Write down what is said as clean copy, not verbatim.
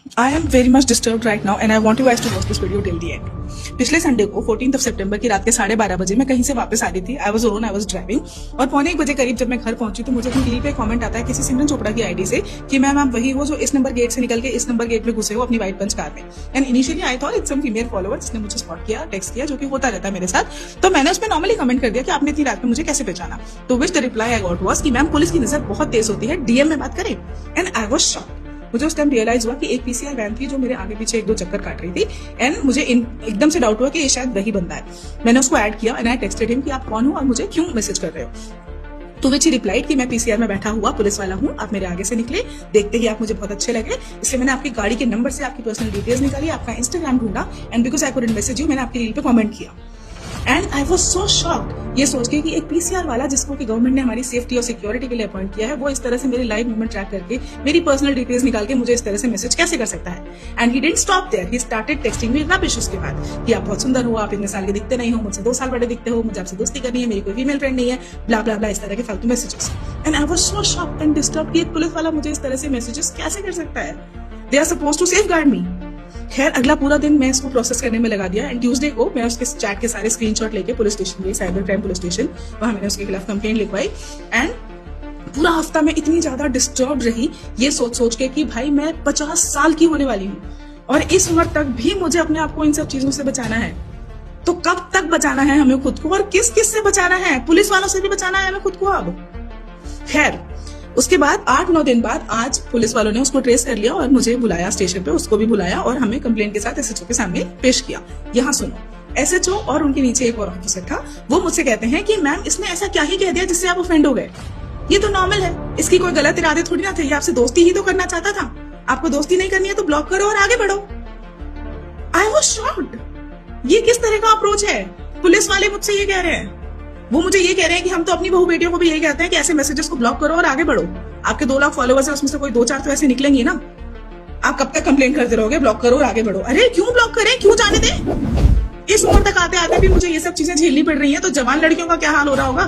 I am very much disturb right now and I want you guys to watch this video till the end. पिछले Sunday को 14 सितंबर की रात के 12:30 बजे मैं कहीं से वापस आ रही थी। आई वाज ड्राइविंग और 1:15 बजे करीब जब मैं घर पहुंची तो मुझे रील पे कमेंट आता है किसी सिमरन चोपड़ा की आईडी से कि मैम आप वही हो जो इस नंबर गेट से निकल के इस नंबर गेट में घुसे हो अपनी व्हाइट पंच कार में। And initially I thought it's some female follower जिसने मुझे स्पॉट किया, टेक्स्ट किया, जो कि होता रहता है मेरे साथ। तो मैंने उसमें नॉर्मली कमेंट कर दिया कि आपने इतनी रात में मुझे कैसे पहचाना। तो which the reply I got was कि मैम पुलिस की नजर बहुत तेज होती है, डीएम में बात करें। And I was shocked. मुझे उस टाइम रियलाइज हुआ कि एक पीसीआर वैन थी जो मेरे आगे पीछे एक दो चक्कर काट रही थी एंड मुझे एकदम से डाउट हुआ कि ये शायद वही बंदा है। मैंने उसको ऐड किया एंड आई टेक्स्टेड हिम कि आप कौन हो और मुझे क्यों मैसेज कर रहे हो। तो विच ही रिप्लाइड कि मैं पीसीआर में बैठा हुआ पुलिस वाला हूँ, आप मेरे आगे से निकले, देखते ही आप मुझे बहुत अच्छे लगे, इसलिए मैंने आपकी गाड़ी के नंबर से आपकी पर्सनल डिटेल्स निकाली, आपका इंस्टाग्राम ढूंढा and because I couldn't message you मैंने आपकी रील पे कमेंट किया। And I was so shocked ये सोच के कि एक पीसीआर वाला जिसको कि गवर्नमेंट ने हमारी सेफ्टी और सिक्योरिटी के लिए अपॉइंट किया है वो इस तरह से मेरी लाइव मूवमेंट ट्रैक करके मेरी पर्सनल डिटेल्स निकाल के मुझे इस तरह से मैसेज कैसे कर सकता है। And he didn't stop there, he started texting me rubbish उसके बाद कि आप बहुत सुंदर हो, आप इतने साल के दिखते नहीं हो, मुझसे 2 साल बड़े दिखते हो, मुझे आपसे दोस्ती करनी है, मेरी कोई फीमेल फ्रेंड नहीं है, ब्ला ब्ला ब्ला, इस तरह के फालतू messages. And I was so shocked and disturb कि एक पुलिस वाला मुझे इस तरह से मैसेजेस कैसे कर सकता है। They are supposed to safeguard me. खैर अगला पूरा दिन मैं इसको प्रोसेस करने में लगा दिया एंड ट्यूसडे को मैं उसके चैट के सारे स्क्रीनशॉट लेके पुलिस स्टेशन गई, साइबर क्राइम पुलिस स्टेशन। वहां मैंने उसके खिलाफ कंप्लेंट लिखवाई एंड पूरा हफ्ता मैं इतनी ज्यादा डिस्टर्ब रही ये सोच के कि भाई मैं 50 साल की होने वाली हूँ और इस उम्र तक भी मुझे अपने आप को इन सब चीजों से बचाना है। तो कब तक बचाना है हमें खुद को और किस किस से बचाना है? पुलिस वालों से भी बचाना है हमें खुद को अब। खैर उसके बाद 8-9 दिन बाद आज पुलिस वालों ने उसको ट्रेस कर लिया और मुझे बुलाया स्टेशन पे, उसको भी बुलाया और हमें कंप्लेंट के साथ एसएचओ के सामने पेश किया। यहाँ सुनो, एसएचओ और उनके नीचे एक और ऑफिसर था, वो मुझसे कहते हैं कि मैम इसने ऐसा क्या ही कह दिया जिससे आप ऑफेंड हो गए, ये तो नॉर्मल है, इसकी कोई गलत इरादे थोड़ी ना थे, ये आपसे दोस्ती ही तो करना चाहता था, आपको दोस्ती नहीं करनी है तो ब्लॉक करो और आगे बढ़ो। आई वाज शॉक्ड, ये किस तरह का अप्रोच है? पुलिस वाले मुझसे ये कह रहे हैं, वो मुझे ये कह रहे हैं कि हम तो अपनी बहू बेटियों को भी यही कहते हैं कि ऐसे मैसेजेस को ब्लॉक करो और आगे बढ़ो। आपके 2 लाख फॉलोअर्स है, उसमें से कोई 2-4 तो ऐसे निकलेंगे ना। आप कब तक कंप्लेन करते रहोगे ब्लॉक करो और आगे बढ़ो? अरे क्यों ब्लॉक करें, क्यों जाने दें? इस उम्र तक आते आते भी मुझे ये सब चीजें झेलनी पड़ रही हैं, तो जवान लड़कियों का क्या हाल हो रहा होगा।